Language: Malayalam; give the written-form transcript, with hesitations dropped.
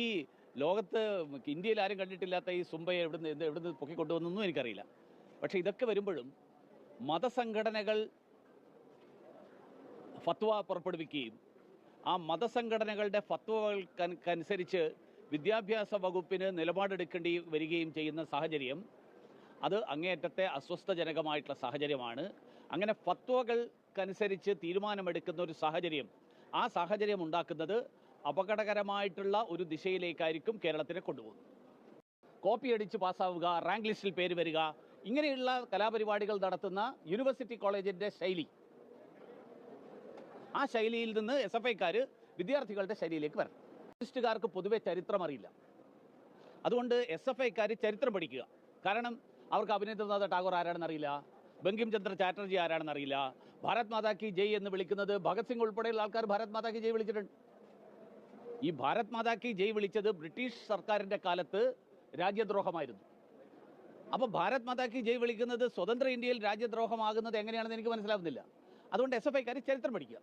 ഈ ലോകത്ത് ഇന്ത്യയിൽ ആരും കണ്ടിട്ടില്ലാത്ത ഈ സുംബയെ എവിടുന്ന് പൊക്കിക്കൊണ്ടുവന്നൊന്നും എനിക്കറിയില്ല. പക്ഷേ ഇതൊക്കെ വരുമ്പോഴും മതസംഘടനകൾ ഫത്വ പുറപ്പെടുവിക്കുകയും ആ മതസംഘടനകളുടെ ഫത്വകൾക്കനുസരിച്ച് വിദ്യാഭ്യാസ വകുപ്പിന് നിലപാടെടുക്കേണ്ടി വരികയും ചെയ്യുന്ന സാഹചര്യം അത് അങ്ങേയറ്റത്തെ അസ്വസ്ഥജനകമായിട്ടുള്ള സാഹചര്യമാണ്. അങ്ങനെ ഫത്വകൾക്കനുസരിച്ച് തീരുമാനമെടുക്കുന്ന ഒരു സാഹചര്യം, ആ സാഹചര്യം ഉണ്ടാക്കുന്നത് അപകടകരമായിട്ടുള്ള ഒരു ദിശയിലേക്കായിരിക്കും കേരളത്തിനെ കൊണ്ടുപോകുന്നത്. കോപ്പി അടിച്ച് പാസ്സാവുക, റാങ്ക് ലിസ്റ്റിൽ പേര് വരിക, ഇങ്ങനെയുള്ള കലാപരിപാടികൾ നടത്തുന്ന യൂണിവേഴ്സിറ്റി കോളേജിൻ്റെ ശൈലി, ആ ശൈലിയിൽ നിന്ന് SFIക്കാർ വിദ്യാർത്ഥികളുടെ ശൈലിയിലേക്ക് വരണം. കമ്മ്യൂണിസ്റ്റുകാർക്ക് പൊതുവെ ചരിത്രം അറിയില്ല. അതുകൊണ്ട് SFIക്കാർ ചരിത്രം പഠിക്കുക. കാരണം അവർക്ക് അഭിനേന്ദ്രനാഥ് ടാഗോർ ആരാണെന്നറിയില്ല, ബങ്കിം ചന്ദ്ര ചാറ്റർജി ആരാണെന്നറിയില്ല. ഭാരത് മാതാ കി ജയ് എന്ന് വിളിക്കുന്നത് ഭഗത് സിംഗ് ഉൾപ്പെടെയുള്ള ആൾക്കാർ ഭാരത് മാതാ കി ജയ് വിളിച്ചിട്ടുണ്ട്. ഈ ഭാരത് മാതാ കി ജയ് വിളിച്ചത് ബ്രിട്ടീഷ് സർക്കാരിൻ്റെ കാലത്ത് രാജ്യദ്രോഹമായിരുന്നു. അപ്പോൾ ഭാരത് മാതാ കി ജയ് വിളിക്കുന്നത് സ്വതന്ത്ര ഇന്ത്യയിൽ രാജ്യദ്രോഹമാകുന്നത് എങ്ങനെയാണെന്ന് എനിക്ക് മനസ്സിലാവുന്നില്ല. അതുകൊണ്ട് SFIക്കാർ ചരിത്രം പഠിക്കുക.